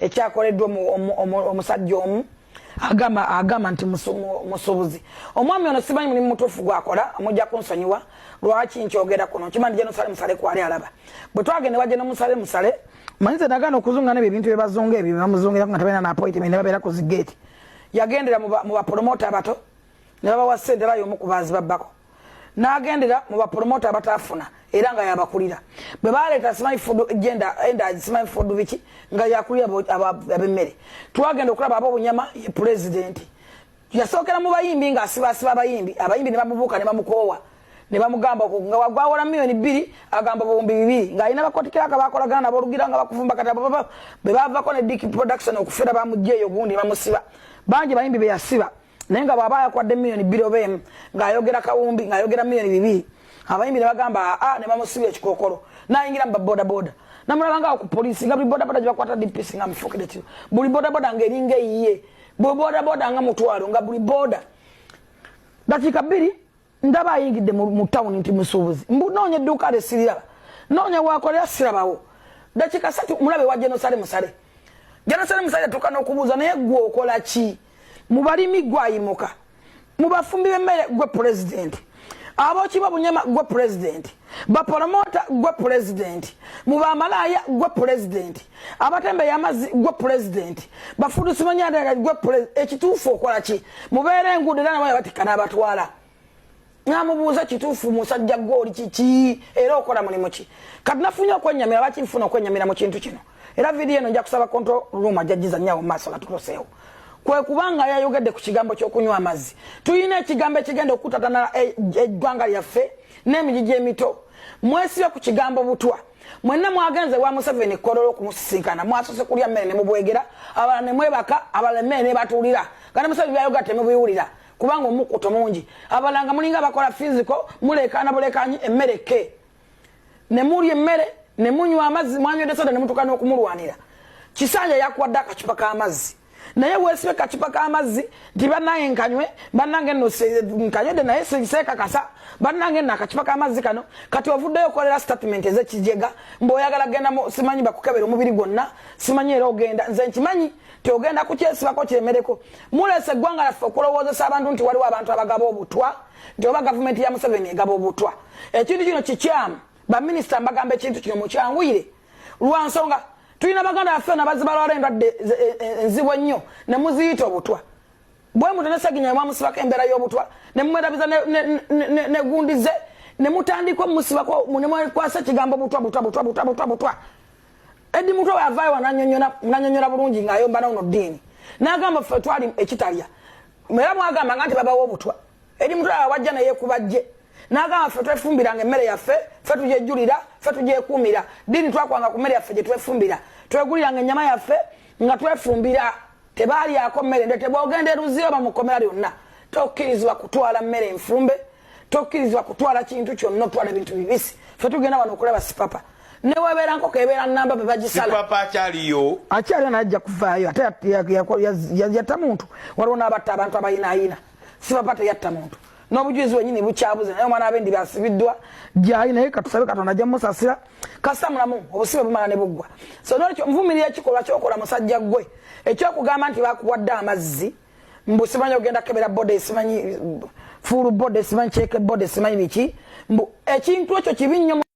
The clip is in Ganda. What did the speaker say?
ekyakoleddwa omusajja omu agamba nti musubuzi omwami ono simanyi mulimu mutuufu gwakola amujja kunsonyiwa lwaki nkyogera kuno kimandi gye nosale musale kwali alaba bwe twagenda wajja nomusale manyize nagana okuzunga nebyo ebintu byebazunga ebyo bamuzungira nga tabeera na appointment ne babeera ku zigeti yagendera mu bapromota abato ne babawa ssente bayomu ku baazi babbako n'agendera mu bapromota abatafuna era nga yabakulira bwe baleeta Smile Food genda enda Smile Food biki nga yakulira abemmere twagenda okulaba abobunyama ye president yasookera mu bayimbi nga asiba abayimbi ne bamubuuka ne bamukoowa ne bamugamba nga wagwawola milioni 2 agamba bombi 2 nga alina bakotikira akabakolagana nabo olugira nga bakuvumba kati bwe bavako ne Dick Production okufera bamugjeeyo gundi bamusiba bangi bayimbi be yasiba naye nga bw'aba yakwadde milioni 2 obemu ng'ayogera kawumbi ng'ayogera milioni 2 abayimbi ne bagamba ne bamusibya ekikookolo n'ayingira mu babodaboda namulaba nga ku poliisi nga buli bodaboda gye bakwata DPC nga mufukire kiro buli bodaboda ng'eringa eyiye buli bodaboda nga mutwalo nga buli boda dakiika 2 ndaba ayingidde mu tawuni nti musuubuzi noonya edduuka le siriraba noonya wakolera sirabawo dakiika 3 mulabe wa Genosale Musale atuuka n'okubuuza naye gwe okola ki mu balimi gwayimuka mu bafumbi b'emmere gwe president abokiba bunyama gwe president bapromota gwe president mu bamalaya gwe president abatembe y'amazzi gwe president bafudusi banyanda gwe president ekituufu okola ki mubeere enguudo era nabaye batikana abatwala namubuuza kituufu musajja goli kiki era okola mulimu ki kati nafunye okwenyamira bakinfuna okwenyamira mu kintu kino era video eno nja kusaba control room ajjagiza nnyawo mu maaso katuloseewo kwe kubanga yayogedde ku kigambo ky'okunywa amazzi tuyina ekigambo ekigenda okutatana eggwanga lyaffe n'emijiji emito mwesibe ku kigambo butwa mwenna mwagenze wa Museveni Kololo okumusisinkana mwasose kulya mmere ne mubwegera abala ne mwebaka abala emmere ne batuulira kandi Museveni byayoga temubiwulira kubanga omukuto mungi abalanga mulinga bakola physical mulekana bulekanyi emmere ke ne mulya emmere ne munywa amazzi mwanywedde soda ne mutuka n'okumulwanira kisanja yakwadde akacupa k'amazzi naye weesibe kacupa k'amazzi nti bannange nkanywe bannange nno nkanywedde naye seekakasa bannange nno akacupa k'amazzi kano kati ovuddeyo okolera statement ez'ekijega mbw'oyagala genda simanyi bakukebera omubiri gwonna simanyi era ogenda nze nkimanyi ti ogenda kukyesibako kyemereko muleese eggwanga laffe okulowoozesa abantu nti waliwo abantu abagaba obutwa nti oba gavumenti ya Museveni egaba obutwa ekintu kino kikyamu baminisita mbagamba ekintu kino mukyanguyire lwa nsonga tulina baganda baffe nabaziba lwala endwadde enzibu ennyo ne muziyita obutwa bwe muto ne Sseginya mwamusibako embeera y'obutwa ne mumwerabiza ne gundize ne mutandika omusibako ne mwekwasa ekigambo butwa Eddi Mutwe yavaayo n'annyonnyola bulungi ng'ayomba n'ono ddiini n'agamba ffe twali ekitalya era mwagamba nga nti babawo obutwa Eddi Mutwe wajja naye kubajje n'agamba ffe twefumbiranga emmere yaffe ffe tujejjulira ffe tugyekuumira ddiini twakwanga ku mmere yaffe gye twefumbira tweguliranga ennyama yaffe nga twefumbira tebaalyako mmere nde tebwogenda eruziro bamukomera lyonna tokkirizibwa kutwala mmere enfumbe tokkirizibwa kutwala kintu kyonna otwala ebintu bibisi ffe tugenda wano okulaba sipapa newebeera nkoko ebeera namba be bagisala sipapa akyaliyo najja kuvaayo ate yatta muntu waliwo n'abatta abantu abayinaayina sipapa teyatta muntu n'obujulizi wenyini bukyabuze naye omwana abendi byasibiddwa gyali naye katusabe Katonda ajja musasira kasita mulamu obusibe bumala ne buggwa so nolwekyo nvumirira ekikolwa kyokola musajja gwe ekyokugamba nti bakuwadde amazzi mbu simanyi ogenda kebera bode simanyi fuulu bode simanyi kyeke bode simanyi biki mbu ekintu ekyo kibi nnyo